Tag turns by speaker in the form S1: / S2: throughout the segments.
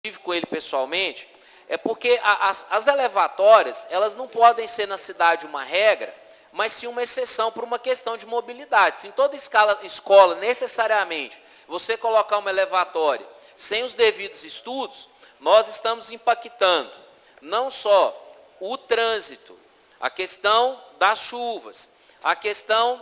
S1: tive com ele pessoalmente, é porque as elevatórias, elas não podem ser na cidade uma regra, mas sim uma exceção por uma questão de mobilidade. Se em toda escola, necessariamente, você colocar uma elevatória sem os devidos estudos, nós estamos impactando não só o trânsito, a questão das chuvas, a questão,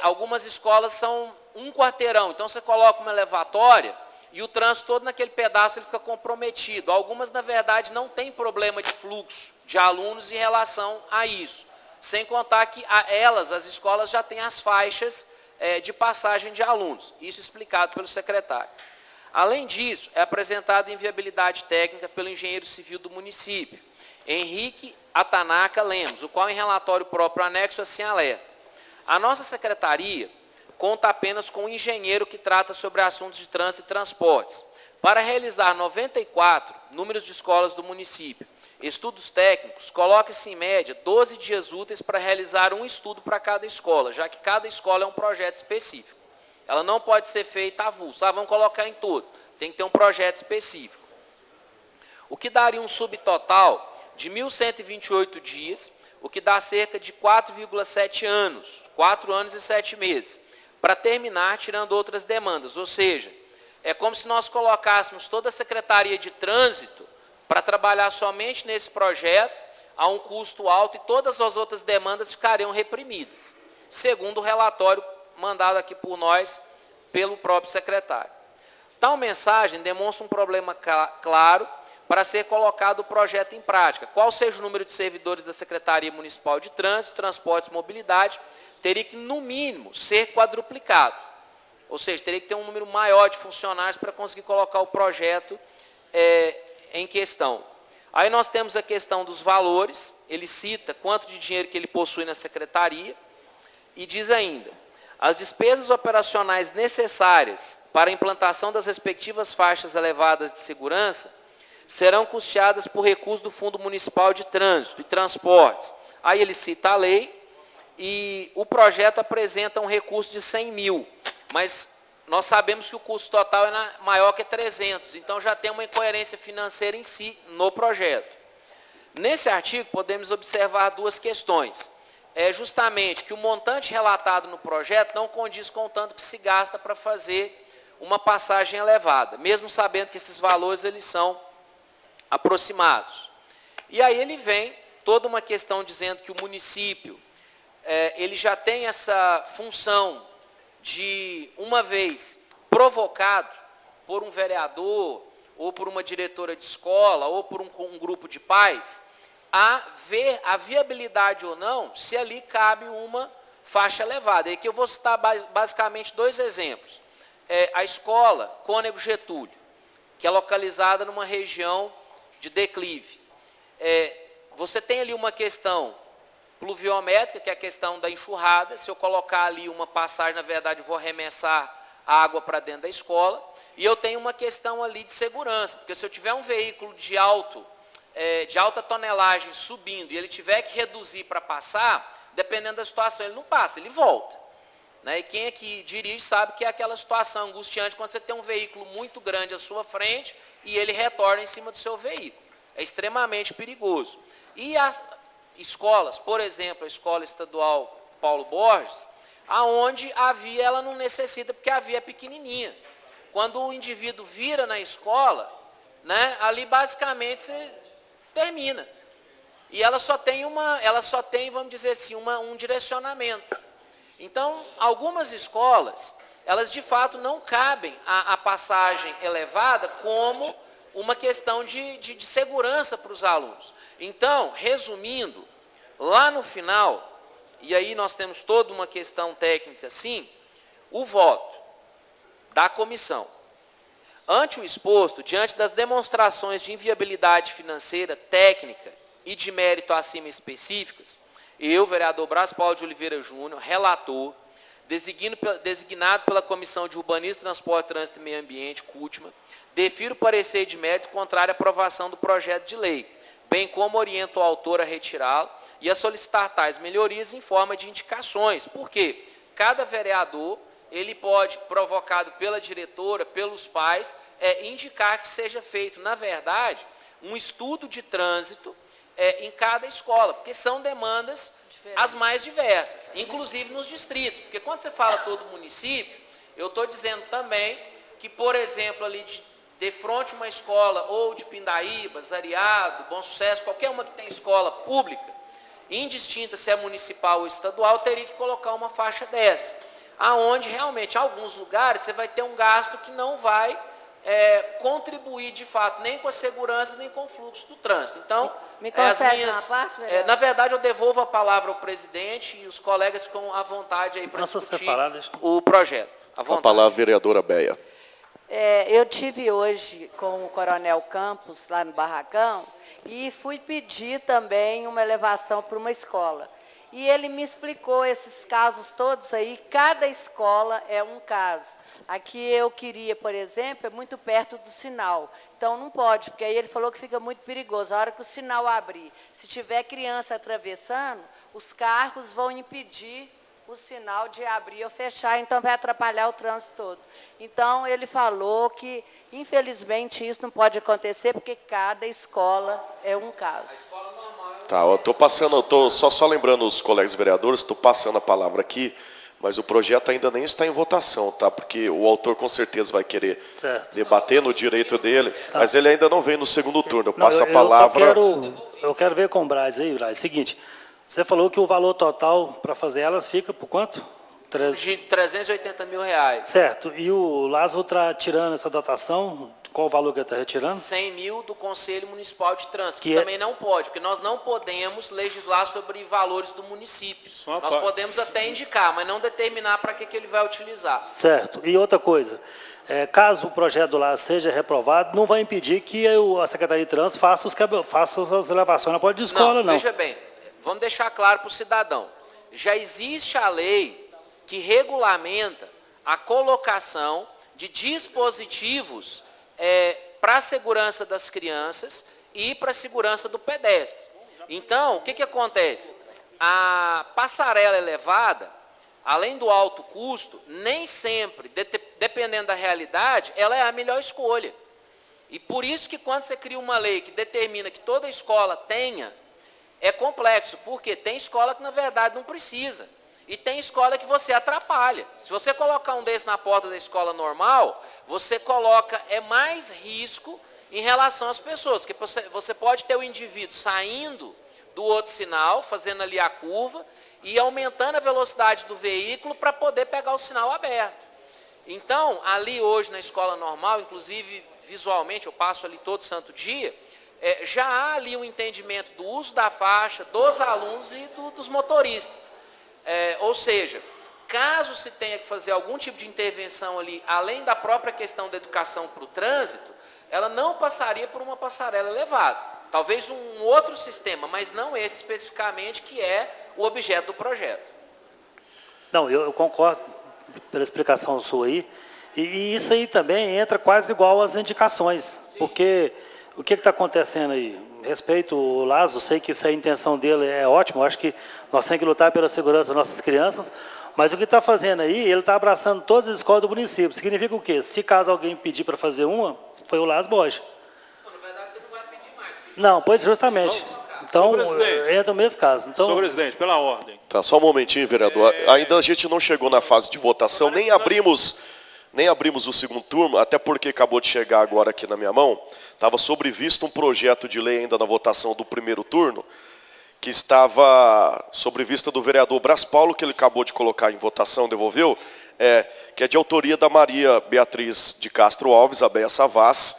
S1: algumas escolas são um quarteirão, então você coloca uma elevatória e o trânsito todo naquele pedaço ele fica comprometido. Algumas, na verdade, não tem problema de fluxo de alunos em relação a isso. Sem contar que as escolas já têm as faixas de passagem de alunos. Isso explicado pelo secretário. Além disso, é apresentada inviabilidade técnica pelo engenheiro civil do município, Henrique Atanaka Lemos, o qual em relatório próprio anexo assim alerta. A nossa secretaria conta apenas com um engenheiro que trata sobre assuntos de trânsito e transportes. Para realizar 94 números de escolas do município, estudos técnicos, coloca-se em média 12 dias úteis para realizar um estudo para cada escola, já que cada escola é um projeto específico. Ela não pode ser feita avulsa, vamos colocar em todos, tem que ter um projeto específico. O que daria um subtotal de 1.128 dias, o que dá cerca de 4,7 anos, 4 anos e 7 meses, para terminar tirando outras demandas. Ou seja, é como se nós colocássemos toda a Secretaria de Trânsito para trabalhar somente nesse projeto, a um custo alto, e todas as outras demandas ficariam reprimidas, segundo o relatório mandado aqui por nós, pelo próprio secretário. Tal mensagem demonstra um problema claro para ser colocado o projeto em prática. Qual seja o número de servidores da Secretaria Municipal de Trânsito, Transportes e Mobilidade, teria que, no mínimo, ser quadruplicado. Ou seja, teria que ter um número maior de funcionários para conseguir colocar o projeto em questão. Aí nós temos a questão dos valores, ele cita quanto de dinheiro que ele possui na Secretaria, e diz ainda: as despesas operacionais necessárias para a implantação das respectivas faixas elevadas de segurança serão custeadas por recursos do Fundo Municipal de Trânsito e Transportes. Aí ele cita a lei, e o projeto apresenta um recurso de 100 mil, mas nós sabemos que o custo total é maior que 300, então já tem uma incoerência financeira em si no projeto. Nesse artigo podemos observar duas questões. É justamente que o montante relatado no projeto não condiz com o tanto que se gasta para fazer uma passagem elevada, mesmo sabendo que esses valores eles são aproximados. E aí ele vem toda uma questão dizendo que o município ele já tem essa função de, uma vez provocado por um vereador, ou por uma diretora de escola, ou por um grupo de pais, a ver a viabilidade ou não, se ali cabe uma faixa elevada. E aqui eu vou citar basicamente dois exemplos. A escola Cônego Getúlio, que é localizada numa região de declive. Você tem ali uma questão pluviométrica, que é a questão da enxurrada. Se eu colocar ali uma passagem, na verdade, eu vou arremessar a água para dentro da escola. E eu tenho uma questão ali de segurança, porque se eu tiver um veículo de alta tonelagem subindo e ele tiver que reduzir para passar, dependendo da situação, ele não passa, ele volta. E quem aqui dirige sabe que é aquela situação angustiante quando você tem um veículo muito grande à sua frente e ele retorna em cima do seu veículo. É extremamente perigoso. E as escolas, por exemplo, a Escola Estadual Paulo Borges, aonde a via ela não necessita, porque a via é pequenininha. Quando o indivíduo vira na escola, ali basicamente você termina. E ela só tem, vamos dizer assim, um direcionamento. Então, algumas escolas, elas de fato não cabem a passagem elevada como uma questão de segurança para os alunos. Então, resumindo, lá no final, e aí nós temos toda uma questão técnica, sim, o voto da comissão. Ante o exposto, diante das demonstrações de inviabilidade financeira, técnica e de mérito acima específicas, eu, vereador Brás Paulo de Oliveira Júnior, relator, designado pela Comissão de Urbanismo, Transporte, Trânsito e Meio Ambiente, CUTMA, defiro parecer de mérito contrário à aprovação do projeto de lei, bem como oriento o autor a retirá-lo e a solicitar tais melhorias em forma de indicações. Por quê? Cada vereador ele pode, provocado pela diretora, pelos pais, indicar que seja feito, na verdade, um estudo de trânsito em cada escola, porque são demandas as mais diversas, inclusive nos distritos, porque quando você fala todo município, eu estou dizendo também que, por exemplo, ali de frente a uma escola, ou de Pindaíba, Zariado, Bom Sucesso, qualquer uma que tem escola pública, indistinta se é municipal ou estadual, teria que colocar uma faixa dessa, aonde realmente, em alguns lugares, você vai ter um gasto que não vai contribuir, de fato, nem com a segurança, nem com o fluxo do trânsito. Então,
S2: me concede uma parte,
S1: na verdade, eu devolvo a palavra ao presidente e os colegas ficam à vontade aí para discutir o projeto.
S3: A palavra, vereadora Beia.
S2: Eu tive hoje com o Coronel Campos, lá no Barracão, e fui pedir também uma elevação para uma escola. E ele me explicou esses casos todos aí, cada escola é um caso. Aqui eu queria, por exemplo, é muito perto do sinal. Então não pode, porque aí ele falou que fica muito perigoso. A hora que o sinal abrir, se tiver criança atravessando, os carros vão impedir o sinal de abrir ou fechar, então vai atrapalhar o trânsito todo. Então, ele falou que, infelizmente, isso não pode acontecer, porque cada escola é um caso.
S3: Tá, eu estou passando, só lembrando os colegas vereadores, estou passando a palavra aqui, mas o projeto ainda nem está em votação, tá? Porque o autor com certeza vai querer debater no direito dele, mas ele ainda não veio no segundo turno. Eu passo a palavra.
S4: Eu quero ver com o Braz aí, Braz. Seguinte, você falou que o valor total para fazer elas fica por quanto?
S1: De 380 mil reais.
S4: Certo. E o Lázaro está tirando essa dotação? Qual o valor que ele está retirando?
S1: 100 mil do Conselho Municipal de Trânsito, que também não pode, porque nós não podemos legislar sobre valores do município. Nós podemos até indicar, mas não determinar para que ele vai utilizar.
S4: Certo. E outra coisa, caso o projeto do Lázaro seja reprovado, não vai impedir que a Secretaria de Trânsito faça as elevações na porta de escola, não.
S1: Veja bem, vamos deixar claro para o cidadão. Já existe a lei que regulamenta a colocação de dispositivos para a segurança das crianças e para a segurança do pedestre. Então, o que acontece? A passarela elevada, além do alto custo, nem sempre, dependendo da realidade, ela é a melhor escolha. E por isso que quando você cria uma lei que determina que toda escola tenha, é complexo, porque tem escola que na verdade não precisa. E tem escola que você atrapalha. Se você colocar um desse na porta da escola normal, você coloca mais risco em relação às pessoas. Porque você pode ter o indivíduo saindo do outro sinal, fazendo ali a curva, e aumentando a velocidade do veículo para poder pegar o sinal aberto. Então, ali hoje na escola normal, inclusive visualmente, eu passo ali todo santo dia, já há ali um entendimento do uso da faixa, dos alunos e dos motoristas. Ou seja, caso se tenha que fazer algum tipo de intervenção ali, além da própria questão da educação para o trânsito, ela não passaria por uma passarela elevada. Talvez um outro sistema, mas não esse especificamente, que é o objeto do projeto.
S4: Não, eu concordo pela explicação sua aí. E isso aí também entra quase igual às indicações. Sim. Porque o que está acontecendo aí? Respeito o Lázaro, sei que essa intenção dele é ótima, acho que nós temos que lutar pela segurança das nossas crianças, mas o que está fazendo aí, ele está abraçando todas as escolas do município. Significa o quê? Se caso alguém pedir para fazer uma, foi o Lázaro Borges.
S1: Na verdade, você não vai pedir mais.
S4: Não, pois justamente. Então, entra no mesmo caso. Então,
S5: senhor presidente, pela ordem.
S3: Tá, só um momentinho, vereador. Ainda a gente não chegou na fase de votação, nem abrimos o segundo turno, até porque acabou de chegar agora aqui na minha mão. Estava sobrevisto um projeto de lei ainda na votação do primeiro turno, que estava sobre vista do vereador Braz Paulo, que ele acabou de colocar em votação, devolveu, que é de autoria da Maria Beatriz de Castro Alves, a Beia Savassi,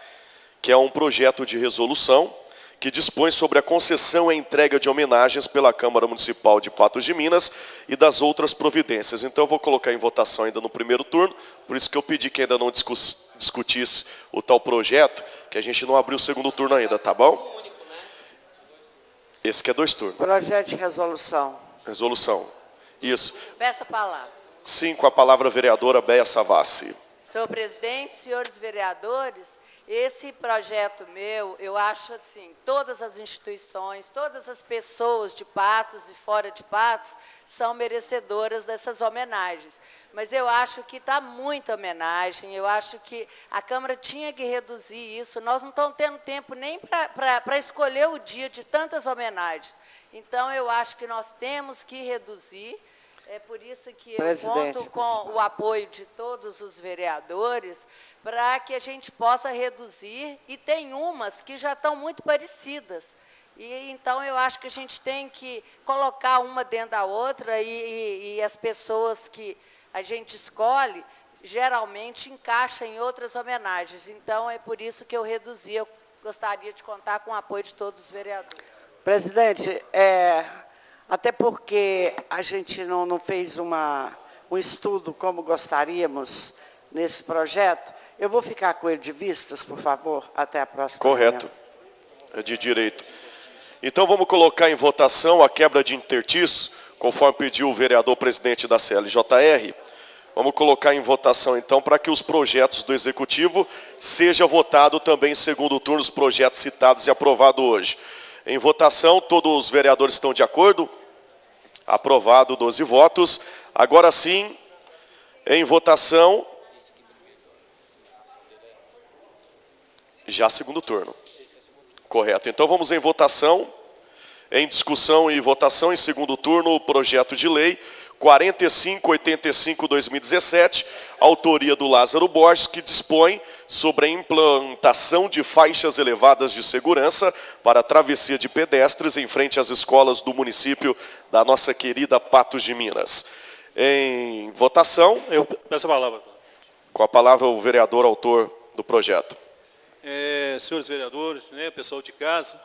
S3: que é um projeto de resolução que dispõe sobre a concessão e entrega de homenagens pela Câmara Municipal de Patos de Minas e das outras providências. Então eu vou colocar em votação ainda no primeiro turno, por isso que eu pedi que ainda não discutisse o tal projeto, que a gente não abriu o segundo turno ainda, tá bom? Esse que é 2 turnos.
S2: Projeto de resolução.
S3: Resolução. Isso.
S2: Peça a palavra.
S3: Sim, com a palavra a vereadora Beia Savassi.
S2: Senhor presidente, senhores vereadores, Esse projeto meu, eu acho assim, todas as instituições, todas as pessoas de Patos e fora de Patos são merecedoras dessas homenagens. Mas eu acho que está muita homenagem, eu acho que a Câmara tinha que reduzir isso. Nós não estamos tendo tempo nem para escolher o dia de tantas homenagens. Então, eu acho que nós temos que reduzir. É por isso que eu conto com o apoio de todos os vereadores para que a gente possa reduzir, e tem umas que já estão muito parecidas. E então eu acho que a gente tem que colocar uma dentro da outra e as pessoas que a gente escolhe geralmente encaixam em outras homenagens. Então é por isso que eu reduzi. Eu gostaria de contar com o apoio de todos os vereadores.
S5: Presidente, até porque a gente não fez um estudo como gostaríamos nesse projeto, eu vou ficar com ele de vistas, por favor, até a próxima.
S3: Correto. É de direito. Então vamos colocar em votação a quebra de interstício, conforme pediu o vereador presidente da CLJR. Vamos colocar em votação então para que os projetos do Executivo seja votado também em segundo turno os projetos citados e aprovados hoje. Em votação, todos os vereadores estão de acordo? Aprovado, 12 votos. Agora sim, em votação, já segundo turno. Correto. Então vamos em votação, em discussão e votação em segundo turno, o projeto de lei 4585/2017, autoria do Lázaro Borges, que dispõe sobre a implantação de faixas elevadas de segurança para a travessia de pedestres em frente às escolas do município da nossa querida Patos de Minas. Em votação,
S6: eu peço a palavra.
S3: Com a palavra o vereador autor do projeto.
S6: Senhores vereadores, né, pessoal de casa,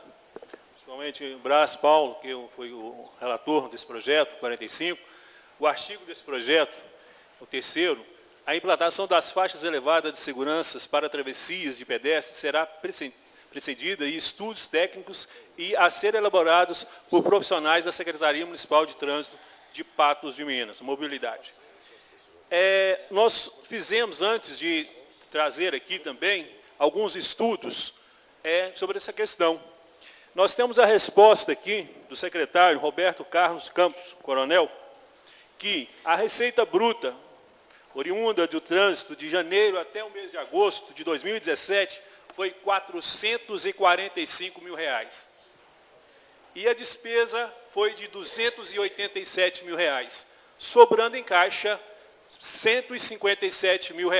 S6: principalmente o Brás Paulo, que foi o relator desse projeto, 45, o artigo desse projeto, o terceiro, a implantação das faixas elevadas de segurança para travessias de pedestres será precedida de estudos técnicos e a ser elaborados por profissionais da Secretaria Municipal de Trânsito de Patos de Minas, Mobilidade. Nós fizemos, antes de trazer aqui também, alguns estudos sobre essa questão. Nós temos a resposta aqui do secretário Roberto Carlos Campos, coronel, que a receita bruta, oriunda do trânsito de janeiro até o mês de agosto de 2017, foi R$ 445 mil. E a despesa foi de R$ 287 mil, sobrando em caixa R$ 157 mil.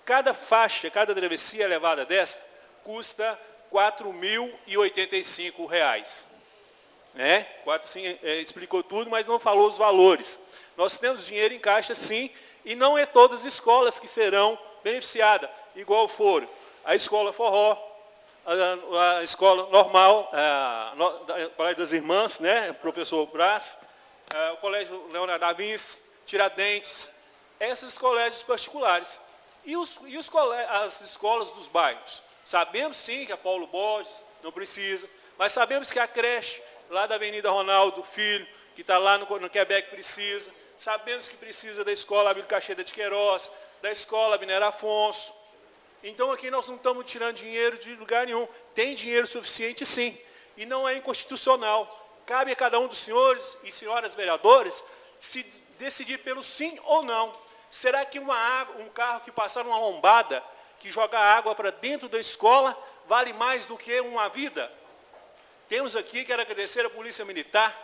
S6: Cada faixa, cada travessia elevada dessa, custa R$ 4.085. Explicou tudo, mas não falou os valores. Nós temos dinheiro em caixa, sim, e não é todas as escolas que serão beneficiadas, igual foram a Escola Forró, a Escola Normal, o Colégio das Irmãs, né, professor Brás, o Colégio Leonardo da Vinci, Tiradentes, esses colégios particulares. E as escolas dos bairros? Sabemos, sim, que a Paulo Borges não precisa, mas sabemos que a creche lá da Avenida Ronaldo Filho, que está lá no Quebec, precisa. Sabemos que precisa da escola Abílio Caixeta de Queiroz, da escola Minério Afonso. Então, aqui nós não estamos tirando dinheiro de lugar nenhum. Tem dinheiro suficiente, sim. E não é inconstitucional. Cabe a cada um dos senhores e senhoras vereadores se decidir pelo sim ou não. Será que um carro que passar numa lombada, que joga água para dentro da escola, vale mais do que uma vida? Temos aqui, quero agradecer a Polícia Militar,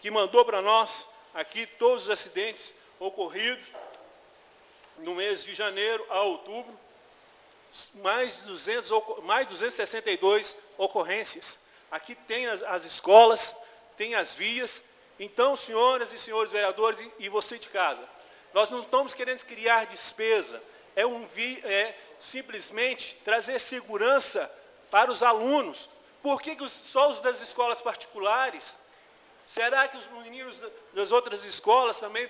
S6: que mandou para nós aqui todos os acidentes ocorridos no mês de janeiro a outubro, mais de 262 ocorrências. Aqui tem as escolas, tem as vias. Então, senhoras e senhores vereadores e você de casa, nós não estamos querendo criar despesa, simplesmente trazer segurança para os alunos. Por que só os das escolas particulares? Será que os meninos das outras escolas também,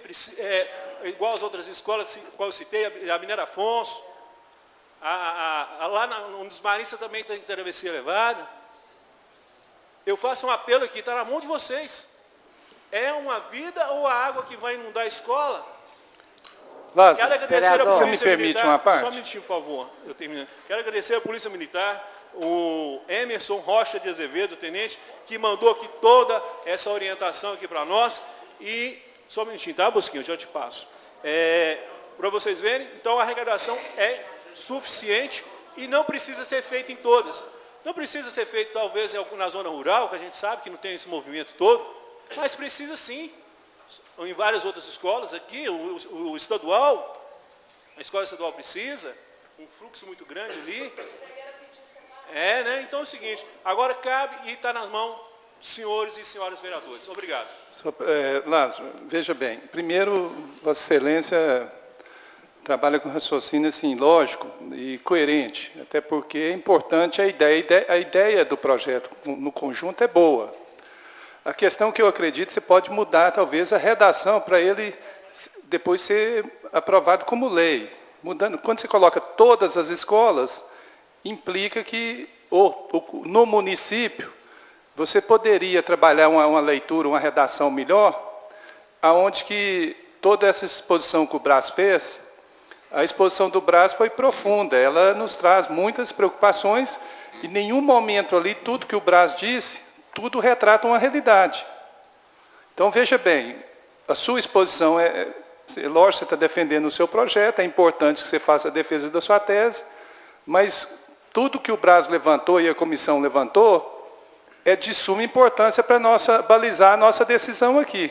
S6: igual as outras escolas, qual eu citei, a Minério Afonso, lá no Desmaristas também tem travessia elevada? Eu faço um apelo aqui, está na mão de vocês. É uma vida ou a água que vai inundar a escola?
S7: Lázaro,
S6: Quero agradecer a
S5: vereador,
S7: você
S6: Polícia
S7: me permite
S6: Militar,
S7: uma parte?
S6: Só um minutinho, por favor. Eu termino. Quero agradecer a Polícia Militar, o Emerson Rocha de Azevedo, tenente, que mandou aqui toda essa orientação aqui para nós. E, só um minutinho, tá, Bosquinho? Já te passo. Para vocês verem, então a arrecadação é suficiente e não precisa ser feita em todas. Não precisa ser feito, talvez, na zona rural, que a gente sabe que não tem esse movimento todo, mas precisa sim, em várias outras escolas aqui, o estadual, a escola estadual precisa, um fluxo muito grande ali. Né? Então é o seguinte, agora cabe e está nas mãos dos senhores e senhoras vereadores. Obrigado.
S7: Lázaro, veja bem, primeiro, Vossa Excelência trabalha com raciocínio assim, lógico e coerente, até porque é importante a ideia do projeto no conjunto é boa. A questão que eu acredito, você pode mudar talvez a redação para ele depois ser aprovado como lei. Mudando, quando você coloca todas as escolas, implica que no município você poderia trabalhar uma leitura, uma redação melhor, aonde que toda essa exposição que o Brás fez, a exposição do Brás foi profunda, ela nos traz muitas preocupações e em nenhum momento ali, tudo que o Brás disse, tudo retrata uma realidade. Então, veja bem, a sua exposição lógico, você está defendendo o seu projeto, é importante que você faça a defesa da sua tese, mas tudo que o Brás levantou e a comissão levantou é de suma importância para balizar a nossa decisão aqui.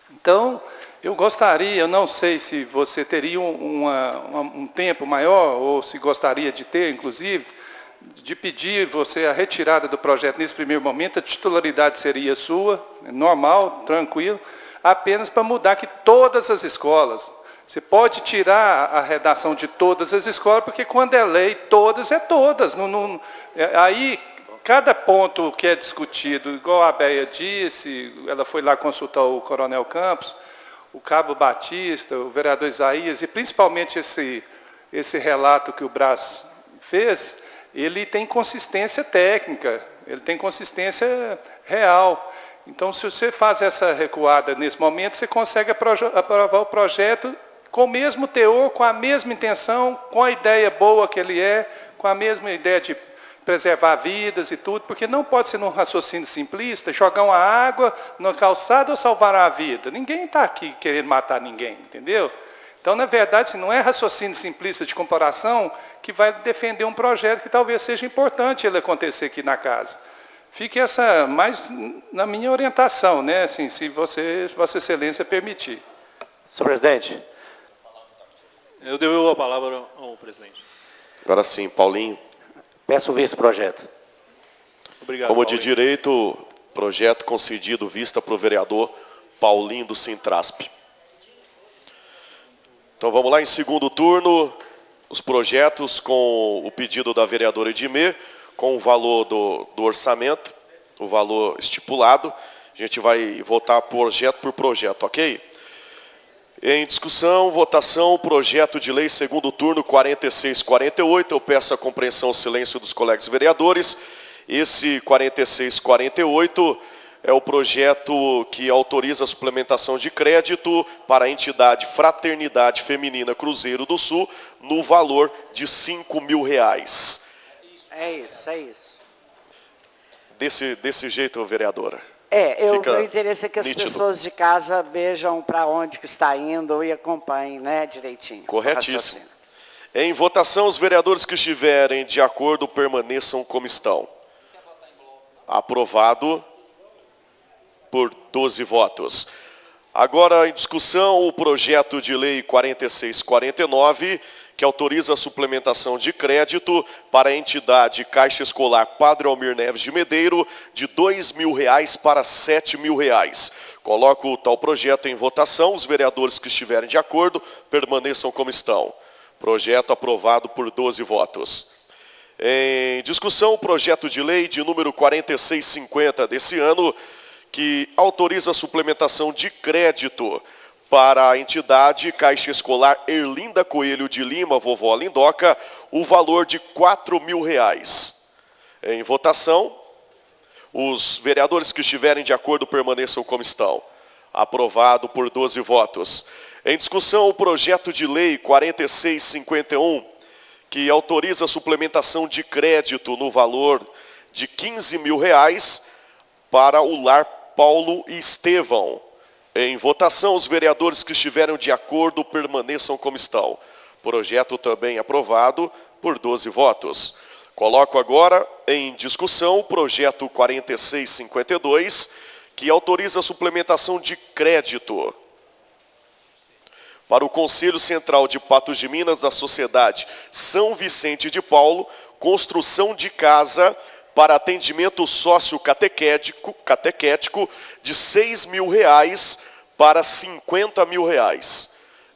S7: Então, eu gostaria, eu não sei se você teria um tempo maior, ou se gostaria de ter, inclusive, de pedir você a retirada do projeto nesse primeiro momento, a titularidade seria sua, normal, tranquilo, apenas para mudar que todas as escolas, você pode tirar a redação de todas as escolas, porque quando é lei, todas é todas. Aí, cada ponto que é discutido, igual a Béia disse, ela foi lá consultar o Coronel Campos, o Cabo Batista, o vereador Isaías, e principalmente esse relato que o Brás fez, ele tem consistência técnica, ele tem consistência real. Então, se você faz essa recuada nesse momento, você consegue aprovar o projeto com o mesmo teor, com a mesma intenção, com a ideia boa que ele com a mesma ideia de preservar vidas e tudo, porque não pode ser num raciocínio simplista, jogar uma água na calçada ou salvar a vida. Ninguém está aqui querendo matar ninguém, entendeu? Então, na verdade, não é raciocínio simplista de comparação que vai defender um projeto que talvez seja importante ele acontecer aqui na casa. Fique essa mais na minha orientação, né? Assim, se Vossa Excelência permitir.
S8: Senhor presidente.
S6: Eu devolvo a palavra ao presidente.
S3: Agora sim, Paulinho.
S8: Peço ver esse projeto.
S6: Obrigado,
S3: Como
S6: Paulinho.
S3: de direito, projeto concedido vista para o vereador Paulinho do Sintrasp. Então vamos lá, em segundo turno, os projetos com o pedido da vereadora Edmê, com o valor do orçamento, o valor estipulado. A gente vai votar projeto por projeto, ok? Em discussão, votação, projeto de lei, segundo turno, 4648. Eu peço a compreensão, silêncio dos colegas vereadores. Esse 4648 é o projeto que autoriza a suplementação de crédito para a entidade Fraternidade Feminina Cruzeiro do Sul, no valor de R$5.000.
S5: É isso.
S3: Desse jeito, vereadora.
S5: O interesse é que as
S3: nítido.
S5: pessoas de casa vejam para onde que está indo e acompanhem, né, direitinho.
S3: Corretíssimo. Em votação, os vereadores que estiverem de acordo permaneçam como estão. Aprovado por 12 votos. Agora, em discussão, o projeto de lei 4649, que autoriza a suplementação de crédito para a entidade Caixa Escolar Padre Almir Neves de Medeiro, de R$2.000 para R$7.000. Coloco o tal projeto em votação. Os vereadores que estiverem de acordo permaneçam como estão. Projeto aprovado por 12 votos. Em discussão, o projeto de lei de número 4650 desse ano, que autoriza a suplementação de crédito para a entidade Caixa Escolar Erlinda Coelho de Lima, Vovó Lindoca, o valor de R$4.000. Em votação, os vereadores que estiverem de acordo permaneçam como estão. Aprovado por 12 votos. Em discussão, o projeto de lei 4651, que autoriza a suplementação de crédito no valor de R$15 mil para o lar Paulo e Estevão. Em votação, os vereadores que estiverem de acordo permaneçam como estão. Projeto também aprovado por 12 votos. Coloco agora em discussão o projeto 4652, que autoriza a suplementação de crédito para o Conselho Central de Patos de Minas da Sociedade São Vicente de Paulo, construção de casa para atendimento sociocatequético de R$6 mil para R$50 mil.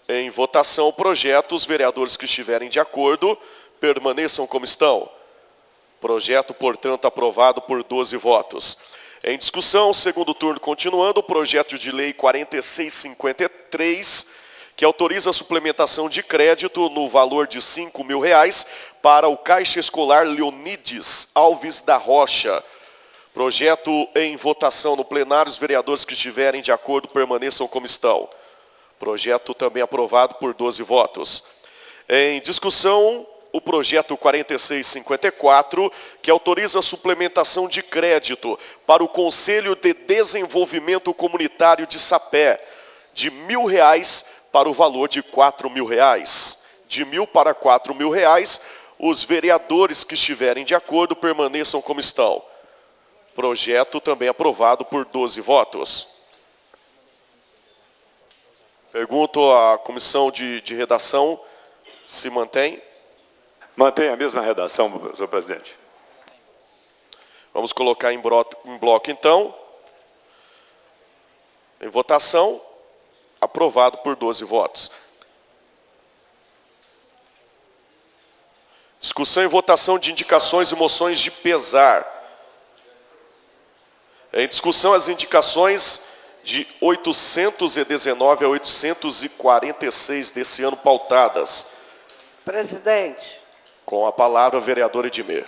S3: Em votação o projeto, os vereadores que estiverem de acordo permaneçam como estão. Projeto, portanto, aprovado por 12 votos. Em discussão, segundo turno continuando, o projeto de lei 4653, que autoriza a suplementação de crédito no valor de R$5 mil para o Caixa Escolar Leonides Alves da Rocha. Projeto em votação no plenário, os vereadores que estiverem de acordo permaneçam como estão. Projeto também aprovado por 12 votos. Em discussão, o projeto 4654, que autoriza a suplementação de crédito para o Conselho de Desenvolvimento Comunitário de Sapé, de R$1.000 para o valor de R$4 mil. De R$1.000 para R$4 mil, os vereadores que estiverem de acordo permaneçam como estão. Projeto também aprovado por 12 votos. Pergunto à comissão de redação se mantém.
S9: Mantém a mesma redação, senhor presidente.
S3: Vamos colocar em bloco, então. Em votação, aprovado por 12 votos. Discussão e votação de indicações e moções de pesar. Em discussão, as indicações de 819 a 846 desse ano pautadas.
S5: Presidente.
S3: Com a palavra, o vereador Edmir.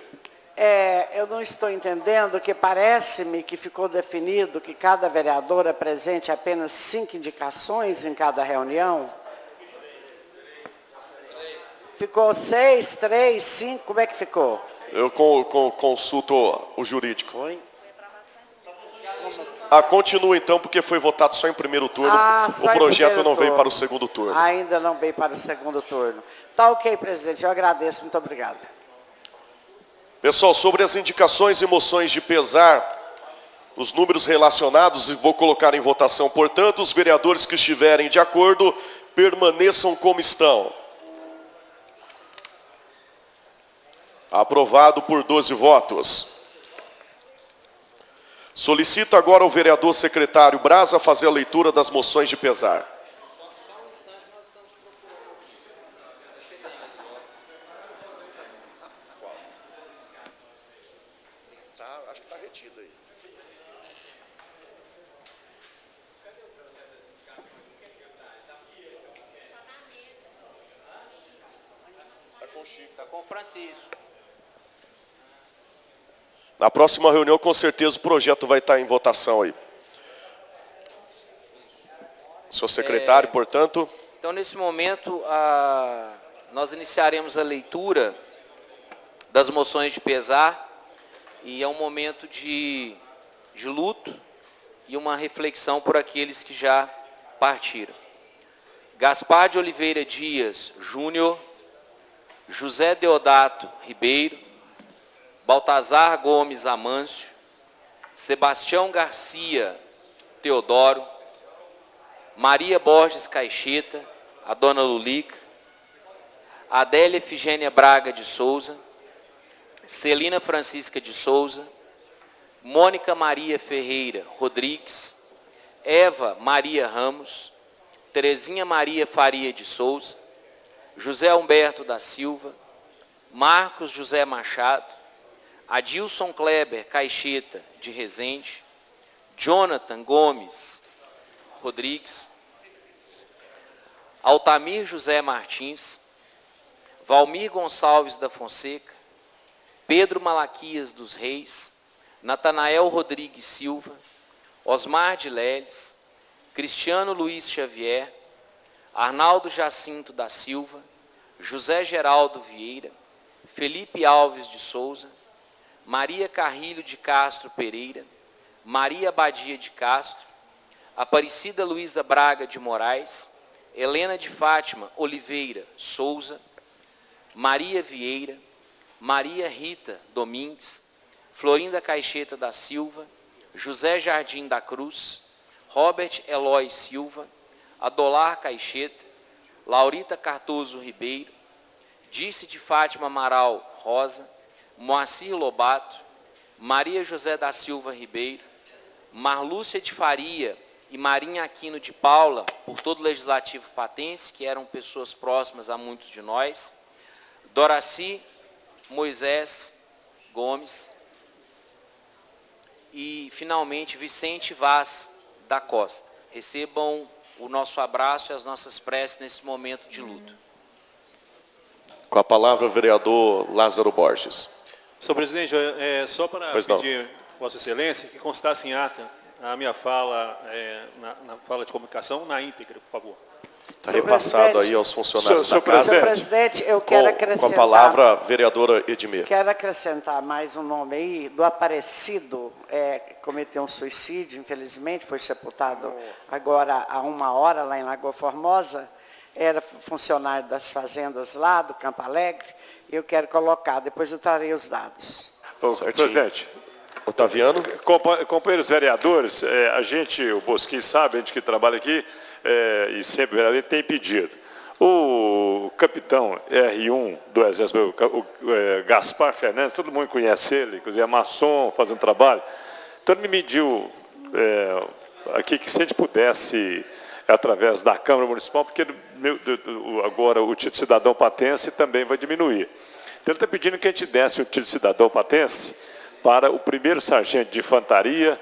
S5: Eu não estou entendendo, que parece-me que ficou definido que cada vereador apresente apenas 5 indicações em cada reunião. Ficou 6, 3, 5, como é que ficou?
S3: Eu consulto o jurídico.
S5: Foi?
S3: Continua então, porque foi votado só em primeiro turno. O projeto não veio para o segundo turno.
S5: Ainda não veio para o segundo turno. Tá ok, presidente, eu agradeço, muito obrigado.
S3: Pessoal, sobre as indicações e moções de pesar, os números relacionados, vou colocar em votação. Portanto, os vereadores que estiverem de acordo, permaneçam como estão. Aprovado por 12 votos. Solicito agora ao vereador secretário Braz a fazer a leitura das moções de pesar. Acho que está retido aí. Está com o Chico.
S1: Está com o Francisco.
S3: Na próxima reunião, com certeza, o projeto vai estar em votação aí. Senhor secretário, portanto.
S1: Então, nesse momento, nós iniciaremos a leitura das moções de pesar, e é um momento de luto e uma reflexão por aqueles que já partiram. Gaspar de Oliveira Dias Júnior, José Deodato Ribeiro, Baltazar Gomes Amâncio, Sebastião Garcia Teodoro, Maria Borges Caixeta, a dona Lulica, Adélia Efigênia Braga de Souza, Celina Francisca de Souza, Mônica Maria Ferreira Rodrigues, Eva Maria Ramos, Terezinha Maria Faria de Souza, José Humberto da Silva, Marcos José Machado, Adilson Kleber Caixeta de Resende, Jonathan Gomes Rodrigues, Altamir José Martins, Valmir Gonçalves da Fonseca, Pedro Malaquias dos Reis, Natanael Rodrigues Silva, Osmar de Leles, Cristiano Luiz Xavier, Arnaldo Jacinto da Silva, José Geraldo Vieira, Felipe Alves de Souza, Maria Carrilho de Castro Pereira, Maria Badia de Castro, Aparecida Luiza Braga de Moraes, Helena de Fátima Oliveira Souza, Maria Vieira, Maria Rita Domingues, Florinda Caixeta da Silva, José Jardim da Cruz, Robert Eloy Silva, Adolar Caixeta, Laurita Cardoso Ribeiro, Dirce de Fátima Amaral Rosa, Moacir Lobato, Maria José da Silva Ribeiro, Marlúcia de Faria e Marinha Aquino de Paula, por todo o Legislativo patense, que eram pessoas próximas a muitos de nós, Doraci Moisés Gomes e, finalmente, Vicente Vaz da Costa. Recebam o nosso abraço e as nossas preces nesse momento de luto.
S3: Com a palavra, o vereador Lázaro Borges.
S6: Senhor presidente, só para pedir, Vossa Excelência, que constasse em ata a minha fala, na fala de comunicação, na íntegra, por favor.
S3: Está repassado aí aos funcionários da casa.
S5: Senhor presidente, eu quero acrescentar...
S3: Com a palavra, a vereadora Edmir.
S5: Quero acrescentar mais um nome aí, do Aparecido, cometeu um suicídio, infelizmente, foi sepultado agora há 1 hora, lá em Lagoa Formosa, era funcionário das fazendas lá, do Campo Alegre, eu quero colocar, depois eu trarei os dados.
S9: Presidente,
S3: Otaviano.
S9: Companheiros vereadores, a gente, o Bosquim sabe, a gente que trabalha aqui, e sempre vereador, tem pedido. O capitão R1 do Exército, o Gaspar Fernandes, todo mundo conhece ele, inclusive é maçom, faz um trabalho. Então ele me mediu aqui que se a gente pudesse, através da Câmara Municipal, porque agora o título de cidadão patense também vai diminuir. Então ele está pedindo que a gente desse o título de cidadão patense para o primeiro sargento de infantaria,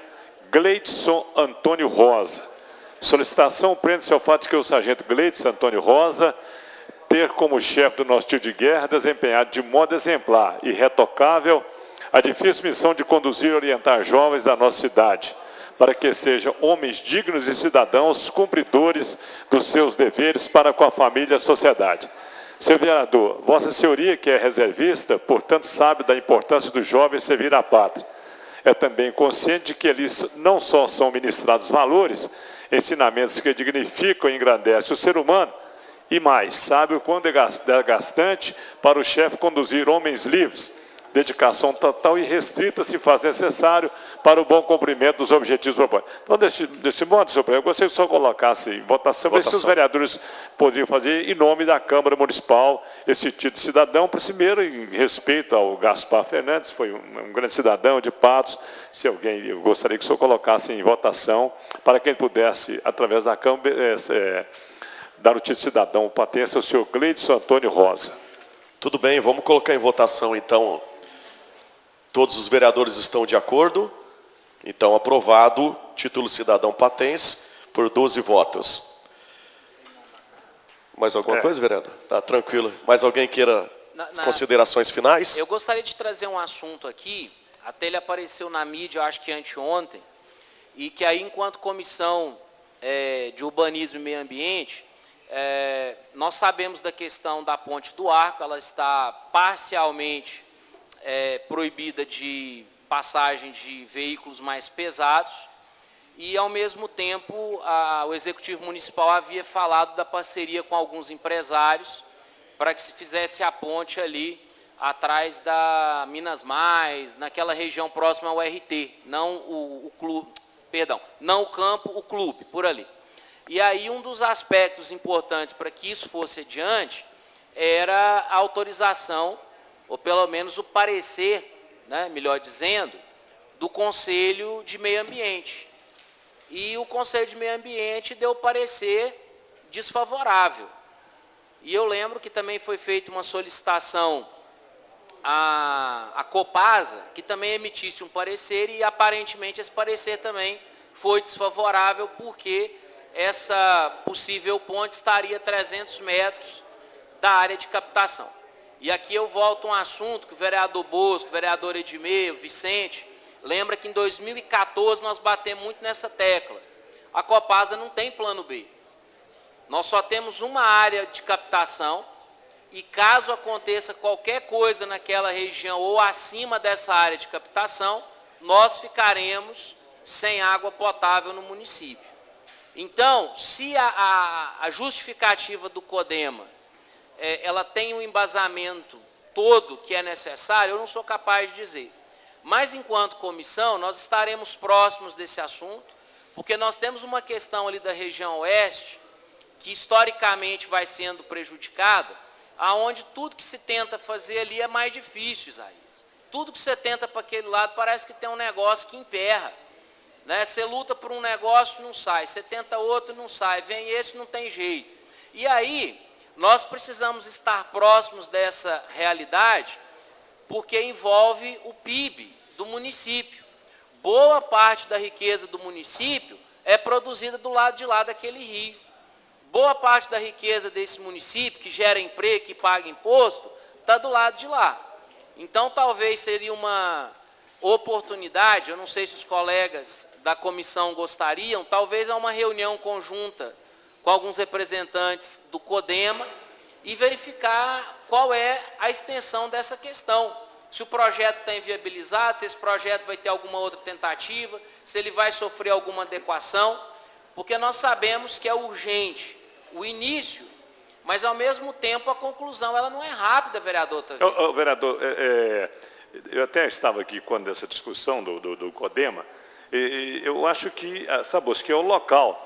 S9: Gleidson Antônio Rosa. Solicitação prende-se ao fato de que o sargento Gleidson Antônio Rosa ter como chefe do nosso tiro de guerra desempenhado de modo exemplar e retocável a difícil missão de conduzir e orientar jovens da nossa cidade, para que sejam homens dignos e cidadãos cumpridores dos seus deveres para com a família e a sociedade. Senhor vereador, Vossa Senhoria, que é reservista, portanto sabe da importância dos jovens servir à pátria. É também consciente de que eles não só são ministrados valores, ensinamentos que dignificam e engrandecem o ser humano, e mais, sabe o quanto é gastante para o chefe conduzir homens livres, dedicação total e restrita, se faz necessário, para o bom cumprimento dos objetivos propostos. Então, desse modo, senhor presidente, eu gostaria que o senhor colocasse em votação, ver se os vereadores poderiam fazer, em nome da Câmara Municipal, esse título de cidadão, primeiro, em respeito ao Gaspar Fernandes, foi um grande cidadão de Patos. Se alguém, eu gostaria que o senhor colocasse em votação, para que ele pudesse, através da Câmara, dar o título de cidadão patense ao senhor Gleidson Antônio Rosa.
S3: Tudo bem, vamos colocar em votação, então. Todos os vereadores estão de acordo? Então, aprovado, título cidadão patense, por 12 votos. Mais alguma coisa, vereador? Tá tranquilo. Mais alguém queira as considerações finais?
S1: Eu gostaria de trazer um assunto aqui, até ele apareceu na mídia, eu acho que anteontem, e que aí, enquanto comissão de urbanismo e meio ambiente, nós sabemos da questão da Ponte do Arco, ela está parcialmente proibida de passagem de veículos mais pesados e, ao mesmo tempo, o Executivo Municipal havia falado da parceria com alguns empresários para que se fizesse a ponte ali atrás da Minas Mais, naquela região próxima ao RT, não o clube, perdão, não o campo, o clube, por ali. E aí um dos aspectos importantes para que isso fosse adiante era a autorização, ou pelo menos o parecer, né, melhor dizendo, do Conselho de Meio Ambiente. E o Conselho de Meio Ambiente deu parecer desfavorável. E eu lembro que também foi feita uma solicitação à Copasa, que também emitisse um parecer, e aparentemente esse parecer também foi desfavorável, porque essa possível ponte estaria a 300 metros da área de captação. E aqui eu volto a um assunto que o vereador Bosco, o vereador Edmir, o Vicente, lembra que em 2014 nós batemos muito nessa tecla. A Copasa não tem plano B. Nós só temos uma área de captação e caso aconteça qualquer coisa naquela região ou acima dessa área de captação, nós ficaremos sem água potável no município. Então, se a justificativa do CODEMA, ela tem um embasamento todo que é necessário, eu não sou capaz de dizer. Mas, enquanto comissão, nós estaremos próximos desse assunto, porque nós temos uma questão ali da região oeste, que historicamente vai sendo prejudicada, aonde tudo que se tenta fazer ali é mais difícil, Isaías. Tudo que você tenta para aquele lado parece que tem um negócio que emperra. Né? Você luta por um negócio, não sai. Você tenta outro, não sai. Vem esse, não tem jeito. E aí, nós precisamos estar próximos dessa realidade, porque envolve o PIB do município. Boa parte da riqueza do município é produzida do lado de lá daquele rio. Boa parte da riqueza desse município, que gera emprego, que paga imposto, está do lado de lá. Então, talvez seria uma oportunidade, eu não sei se os colegas da comissão gostariam, talvez uma reunião conjunta com alguns representantes do CODEMA e verificar qual é a extensão dessa questão. Se o projeto está inviabilizado, se esse projeto vai ter alguma outra tentativa, se ele vai sofrer alguma adequação, porque nós sabemos que é urgente o início, mas ao mesmo tempo a conclusão ela não é rápida, vereador.
S9: Vereador, eu até estava aqui quando essa discussão do CODEMA, eu acho que, sabe, que é o local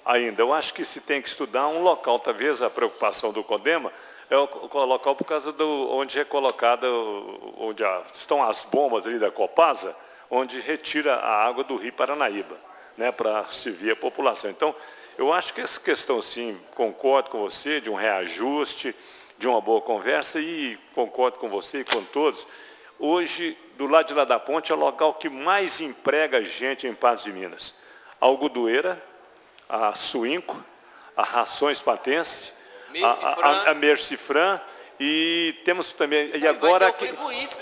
S9: ainda, eu acho que se tem que estudar um local, talvez a preocupação do CODEMA é o local por causa onde é colocada, onde estão as bombas ali da Copasa, onde retira a água do Rio Paranaíba, né, para servir a população. Então, eu acho que essa questão, sim, concordo com você, de um reajuste, de uma boa conversa, e concordo com você e com todos. Hoje, do lado de lá da ponte, é o local que mais emprega gente em Patos de Minas. A Algodoeira, a Suinco, a Rações Patense, a Mercifran, e temos também, e agora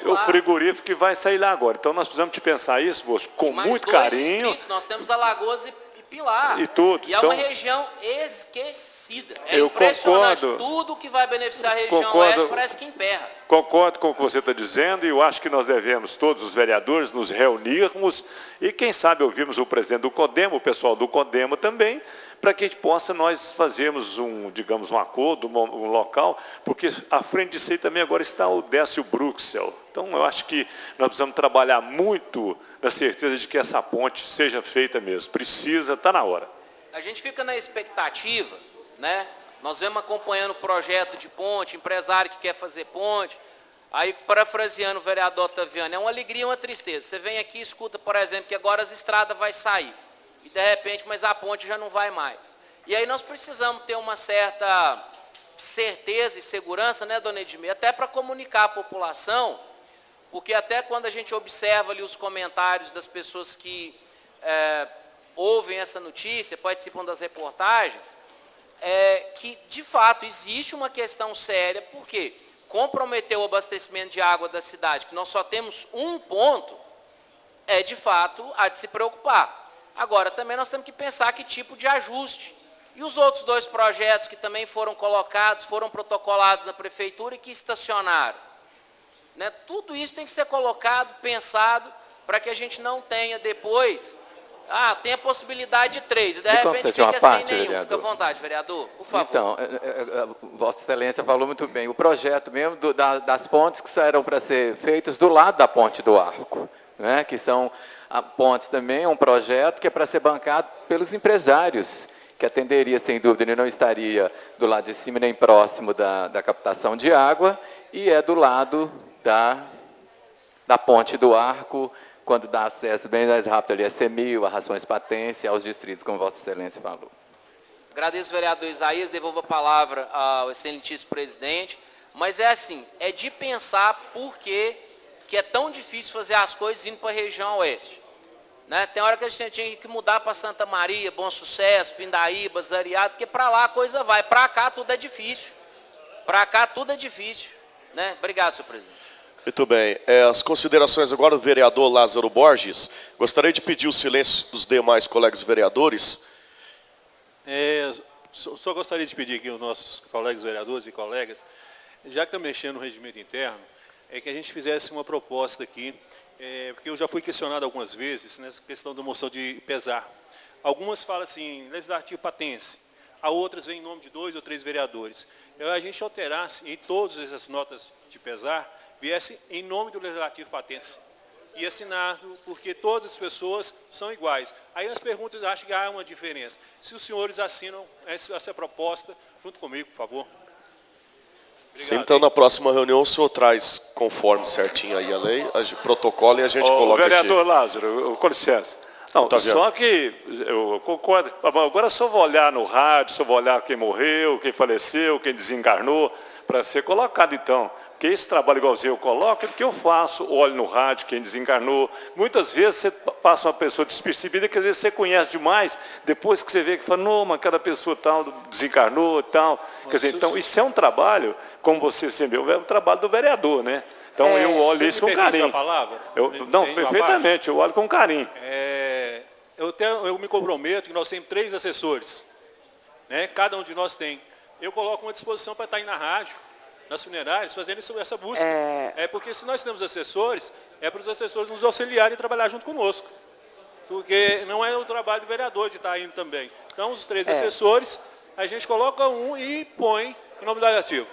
S9: o frigorífico que vai sair lá agora. Então, nós precisamos de pensar isso, Bosco, com muito carinho.
S1: Nós temos Alagoas e Pilar.
S9: E tudo.
S1: E é uma região esquecida. É impressionante.
S9: Concordo.
S1: Tudo que vai beneficiar a região oeste parece que emperra.
S9: Concordo com o que você está dizendo, e eu acho que nós devemos, todos os vereadores, nos reunirmos e, quem sabe, ouvirmos o presidente do CODEMA, o pessoal do CODEMA também, para que a gente possa nós fazermos digamos, um acordo, um local, porque à frente disso aí também agora está o Décio Bruxel. Então, eu acho que nós precisamos trabalhar muito na certeza de que essa ponte seja feita mesmo. Precisa, está na hora.
S1: A gente fica na expectativa, né? Nós vemos acompanhando o projeto de ponte, empresário que quer fazer ponte. Aí, parafraseando o vereador Otaviano, é uma alegria e uma tristeza. Você vem aqui e escuta, por exemplo, que agora as estradas vão sair. E, de repente, mas a ponte já não vai mais. E aí nós precisamos ter uma certa certeza e segurança, né, dona Edmir, até para comunicar à população, porque até quando a gente observa ali os comentários das pessoas que ouvem essa notícia, participam das reportagens, que, de fato, existe uma questão séria, porque comprometeu o abastecimento de água da cidade, que nós só temos um ponto, de fato, há de se preocupar. Agora, também nós temos que pensar que tipo de ajuste. E os outros dois projetos que também foram colocados, foram protocolados na prefeitura e que estacionaram. Né? Tudo isso tem que ser colocado, pensado, para que a gente não tenha depois... tem a possibilidade de 3, e de repente fica sem nenhum. Vereador. Fica à vontade, vereador, por favor.
S10: Então, Vossa Excelência falou muito bem. O projeto mesmo das pontes que eram para ser feitas do lado da Ponte do Arco, né? Que são pontes também, um projeto que é para ser bancado pelos empresários, que atenderia, sem dúvida, ele não estaria do lado de cima nem próximo da captação de água, e é do lado da Ponte do Arco, quando dá acesso bem mais rápido ali a CEMIL, a Rações Patense, aos distritos, como Vossa Excelência falou.
S1: Agradeço, vereador Isaías, devolvo a palavra ao excelentíssimo presidente, mas é assim, é de pensar por que é tão difícil fazer as coisas indo para a região oeste. Né? Tem hora que a gente tinha que mudar para Santa Maria, Bom Sucesso, Pindaíba, Zariado, porque para lá a coisa vai, para cá tudo é difícil. Para cá tudo é difícil. Né? Obrigado, senhor presidente.
S3: Muito bem. As considerações agora do vereador Lázaro Borges. Gostaria de pedir o silêncio dos demais colegas vereadores.
S6: Só gostaria de pedir aqui aos nossos colegas vereadores e colegas, já que está mexendo no regimento interno, é que a gente fizesse uma proposta aqui, porque eu já fui questionado algumas vezes nessa questão da moção de pesar. Algumas falam assim, legislativo patense, a outras vem em nome de 2 ou 3 vereadores. A gente alterasse em todas essas notas de pesar, viesse em nome do legislativo patense e assinado, porque todas as pessoas são iguais. Aí as perguntas, acho que há uma diferença. Se os senhores assinam essa proposta, junto comigo, por favor.
S3: Sim, então na próxima reunião o senhor traz conforme certinho aí a lei, o protocolo e a gente coloca aqui.
S9: Vereador Lázaro, com licença. Não, só que eu concordo. Agora só vou olhar no rádio, só vou olhar quem morreu, quem faleceu, quem desencarnou, para ser colocado então. Porque esse trabalho igualzinho eu coloco, é porque eu faço, olho no rádio, quem desencarnou. Muitas vezes você passa uma pessoa despercebida, que às vezes você conhece demais, depois que você vê que fala, não, mas aquela pessoa tal desencarnou e tal. Quer dizer, então isso é um trabalho, como você sempre viu, é um trabalho do vereador, né? Então eu olho isso com carinho.
S6: A palavra?
S9: Não, perfeitamente, eu olho com carinho.
S6: Eu me comprometo que nós temos 3 assessores, né? Cada um de nós tem. Eu coloco uma disposição para estar aí na rádio, nas funerárias, fazendo essa busca. Porque se nós temos assessores, é para os assessores nos auxiliarem e trabalhar junto conosco. Porque não é o trabalho do vereador de estar indo também. Então, os 3 assessores, a gente coloca um e põe em nome do legislativo.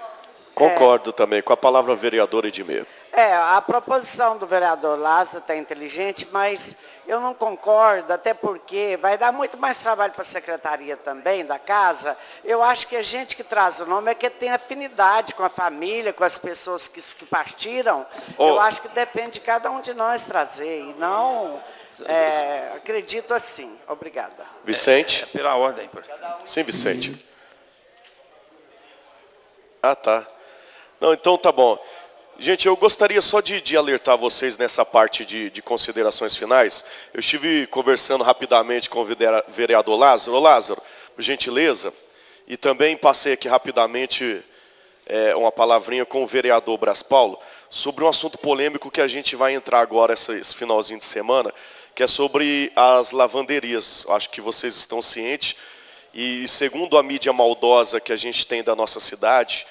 S3: Concordo também com a palavra vereador Edmir.
S5: A proposição do vereador Lázaro está inteligente, mas eu não concordo, até porque vai dar muito mais trabalho para a secretaria também, da casa. Eu acho que a gente que traz o nome é que tem afinidade com a família, com as pessoas que partiram. Eu acho que depende de cada um de nós trazer, e não... acredito assim. Obrigada.
S3: Vicente?
S9: Pela ordem.
S3: Sim, Vicente. Ah, tá. Não, então tá bom. Gente, eu gostaria só de alertar vocês nessa parte de considerações finais. Eu estive conversando rapidamente com o vereador Lázaro. Ô, Lázaro, por gentileza, e também passei aqui rapidamente uma palavrinha com o vereador Bras Paulo sobre um assunto polêmico que a gente vai entrar agora esse finalzinho de semana, que é sobre as lavanderias. Acho que vocês estão cientes, e segundo a mídia maldosa que a gente tem da nossa cidade,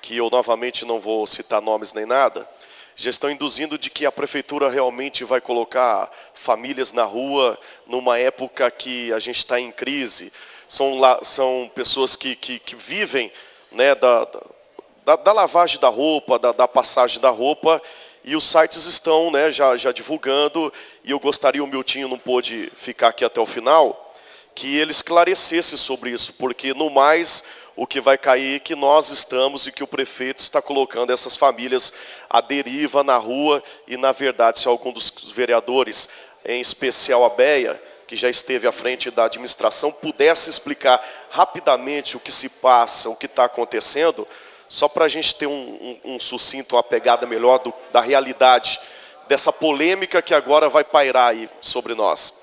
S3: que eu novamente não vou citar nomes nem nada, já estão induzindo de que a prefeitura realmente vai colocar famílias na rua numa época que a gente está em crise. São pessoas que vivem, né, da lavagem da roupa, da passagem da roupa, e os sites estão, né, já divulgando, e eu gostaria, o Miltinho não pôde ficar aqui até o final, que ele esclarecesse sobre isso, porque no mais... o que vai cair é que nós estamos e que o prefeito está colocando essas famílias à deriva na rua, e na verdade, se algum dos vereadores, em especial a Beia, que já esteve à frente da administração, pudesse explicar rapidamente o que se passa, o que está acontecendo, só para a gente ter um sucinto, uma pegada melhor da realidade, dessa polêmica que agora vai pairar aí sobre nós.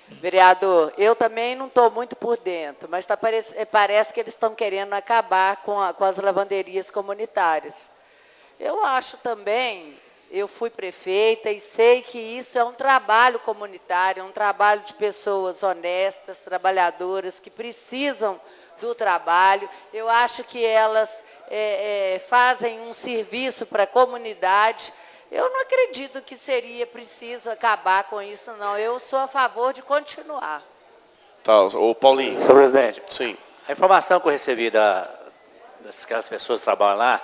S2: Vereador, eu também não estou muito por dentro, mas parece que eles estão querendo acabar com as lavanderias comunitárias. Eu acho também, eu fui prefeita e sei que isso é um trabalho comunitário, é um trabalho de pessoas honestas, trabalhadoras, que precisam do trabalho. Eu acho que elas fazem um serviço para a comunidade. Eu não acredito que seria preciso acabar com isso, não. Eu sou a favor de continuar.
S3: Tá, ô Paulinho.
S8: Senhor presidente.
S3: Sim.
S8: A informação que eu recebi daquelas pessoas que trabalham lá,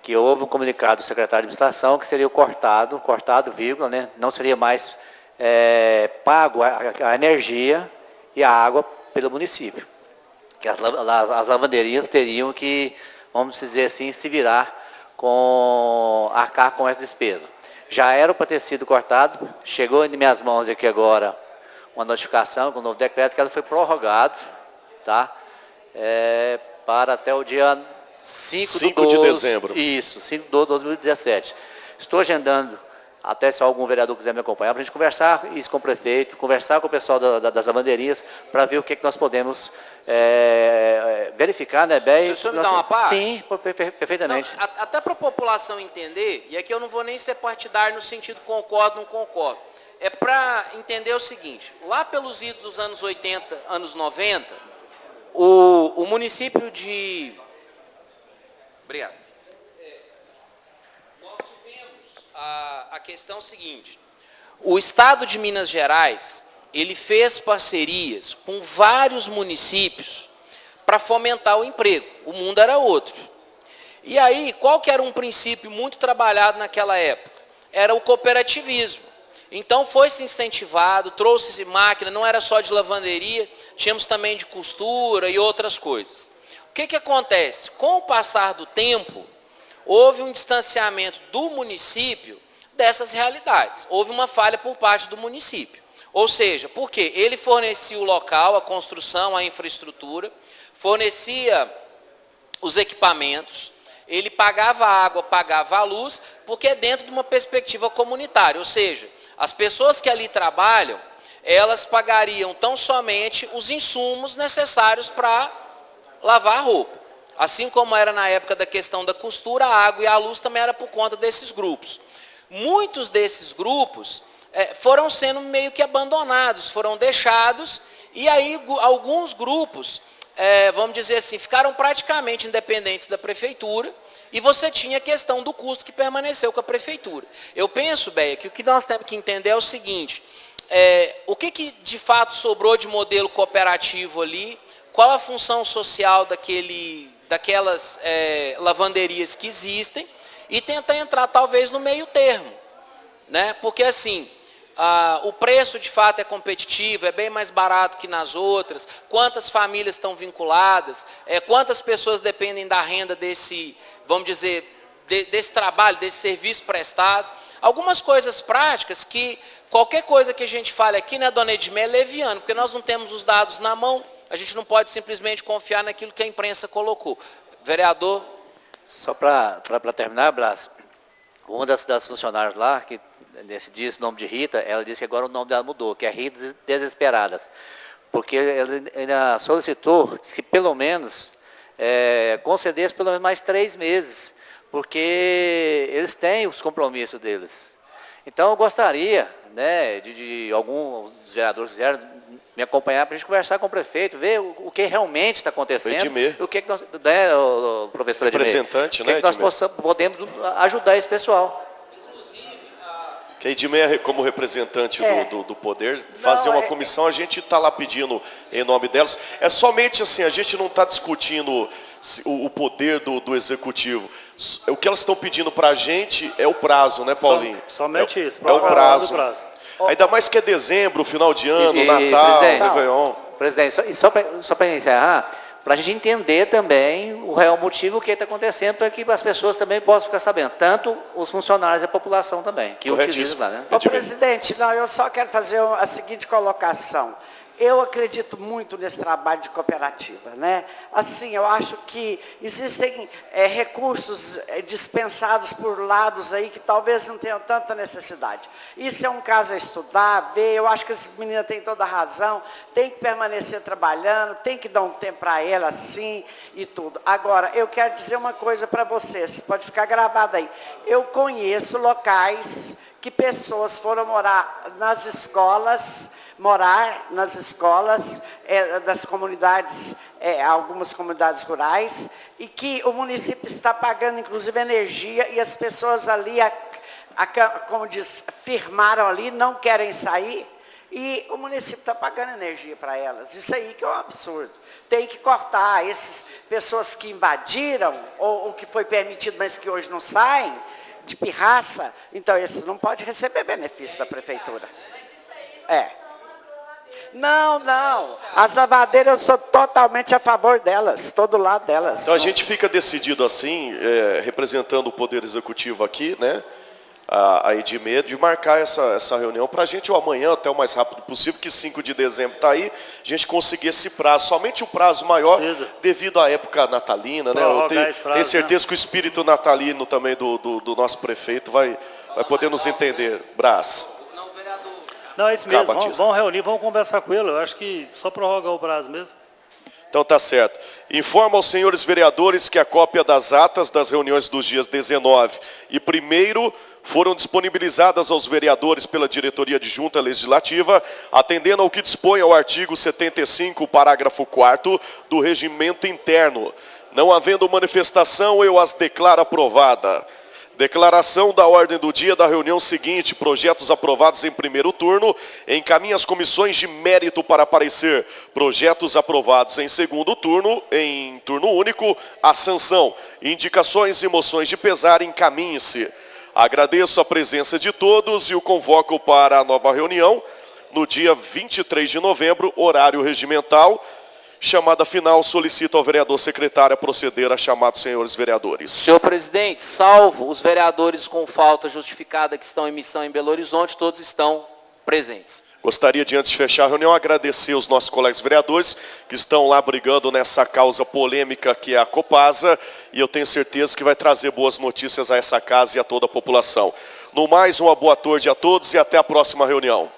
S8: que houve um comunicado do secretário de administração que seria cortado, vírgula, né? Não seria mais pago a energia e a água pelo município. Que as lavanderias teriam que, vamos dizer assim, se virar arcar com essa despesa. Já era para ter sido cortado, chegou em minhas mãos aqui agora uma notificação com o novo decreto, que ela foi prorrogado, tá? Para até o dia 5
S3: de dezembro.
S8: Isso, 5 de 2017. Estou agendando, até se algum vereador quiser me acompanhar, para a gente conversar isso com o prefeito, conversar com o pessoal das lavanderias, para ver o que nós podemos verificar, né, Bem?
S1: Se o senhor me dá uma parte?
S8: Sim, perfeitamente.
S1: Não, até para a população entender, e aqui eu não vou nem ser partidário no sentido concordo ou não concordo, é para entender o seguinte: lá pelos idos dos anos 80, anos 90, O município de... Obrigado. Nós tivemos a questão seguinte. O Estado de Minas Gerais, ele fez parcerias com vários municípios para fomentar o emprego. O mundo era outro. E aí, qual que era um princípio muito trabalhado naquela época? Era o cooperativismo. Então, foi-se incentivado, trouxe-se máquina, não era só de lavanderia, tínhamos também de costura e outras coisas. O que acontece? Com o passar do tempo, houve um distanciamento do município dessas realidades. Houve uma falha por parte do município. Ou seja, porque ele fornecia o local, a construção, a infraestrutura, fornecia os equipamentos, ele pagava a água, pagava a luz, porque é dentro de uma perspectiva comunitária. Ou seja, as pessoas que ali trabalham, elas pagariam tão somente os insumos necessários para lavar a roupa. Assim como era na época da questão da costura, a água e a luz também era por conta desses grupos. Muitos desses grupos foram sendo meio que abandonados, foram deixados, e aí alguns grupos, vamos dizer assim, ficaram praticamente independentes da prefeitura, e você tinha a questão do custo que permaneceu com a prefeitura. Eu penso, Beia, que o que nós temos que entender é o seguinte, o que de fato sobrou de modelo cooperativo ali, qual a função social daquelas lavanderias que existem, e tentar entrar talvez no meio termo, né? Porque assim, o preço de fato é competitivo, é bem mais barato que nas outras, quantas famílias estão vinculadas, quantas pessoas dependem da renda desse, vamos dizer, desse trabalho, desse serviço prestado. Algumas coisas práticas que qualquer coisa que a gente fale aqui, né, dona Edmé, é leviano, porque nós não temos os dados na mão, a gente não pode simplesmente confiar naquilo que a imprensa colocou. Vereador?
S8: Só para terminar, Blas, uma das funcionárias lá, que disse o nome de Rita, ela disse que agora o nome dela mudou, que é Rita Desesperadas. Porque ela solicitou que pelo menos concedesse pelo menos mais 3 meses, porque eles têm os compromissos deles. Então eu gostaria, né, de alguns dos vereadores quiserem me acompanhar para a gente conversar com o prefeito, ver o que realmente está acontecendo, o que nós, né, o professor Edmê,
S3: representante,
S8: né, nós podemos ajudar esse pessoal.
S3: Que a Edmê, como representante do poder, fazer uma comissão, a gente está lá pedindo em nome delas. É somente assim, a gente não está discutindo o poder do executivo. O que elas estão pedindo para a gente é o prazo, né, Paulinho?
S4: Somente isso.
S3: É o prazo. Ainda mais que é dezembro, final de ano, Natal, Réveillon.
S8: Presidente, só para encerrar, para a gente entender também o real motivo que está acontecendo, para que as pessoas também possam ficar sabendo, tanto os funcionários e a população também, que utilizam lá, né?
S5: Ô, presidente, não, eu só quero fazer a seguinte colocação. Eu acredito muito nesse trabalho de cooperativa, né? Assim, eu acho que existem recursos dispensados por lados aí que talvez não tenham tanta necessidade. Isso é um caso a estudar, ver. Eu acho que essa menina tem toda a razão, tem que permanecer trabalhando, tem que dar um tempo para ela, assim, e tudo. Agora, eu quero dizer uma coisa para vocês, pode ficar gravado aí. Eu conheço locais que pessoas foram morar nas escolas das comunidades, algumas comunidades rurais, e que o município está pagando, inclusive, energia, e as pessoas ali, como diz, firmaram ali, não querem sair, e o município está pagando energia para elas. Isso aí que é um absurdo. Tem que cortar essas pessoas que invadiram, ou que foi permitido, mas que hoje não saem, de pirraça, então esses não podem receber benefício da prefeitura. Não. As lavadeiras eu sou totalmente a favor delas, todo lado delas.
S3: Então a gente fica decidido assim, representando o Poder Executivo aqui, né? A Edmê, de marcar essa reunião para a gente, ou amanhã, até o mais rápido possível, que 5 de dezembro está aí, a gente conseguir esse prazo, somente o prazo maior, devido à época natalina, né? Eu tenho certeza que o espírito natalino também do nosso prefeito vai poder nos entender. Brás.
S4: Não, é isso mesmo, vamos reunir, vamos conversar com ele, eu acho que só prorrogar o prazo mesmo.
S3: Então tá certo. Informa aos senhores vereadores que a cópia das atas das reuniões dos dias 19 e 1º foram disponibilizadas aos vereadores pela diretoria adjunta legislativa, atendendo ao que dispõe o artigo 75, parágrafo 4º do regimento interno. Não havendo manifestação, eu as declaro aprovada. Declaração da ordem do dia da reunião seguinte: projetos aprovados em primeiro turno, encaminha as comissões de mérito para parecer. Projetos aprovados em segundo turno, em turno único, a sanção. Indicações e moções de pesar, encaminhe-se. Agradeço a presença de todos e o convoco para a nova reunião no dia 23 de novembro, horário regimental. Chamada final, solicito ao vereador secretário a proceder a chamar os senhores vereadores.
S1: Senhor presidente, salvo os vereadores com falta justificada que estão em missão em Belo Horizonte, todos estão presentes.
S3: Gostaria de, antes de fechar a reunião, agradecer os nossos colegas vereadores que estão lá brigando nessa causa polêmica que é a Copasa, e eu tenho certeza que vai trazer boas notícias a essa casa e a toda a população. No mais, uma boa tarde a todos e até a próxima reunião.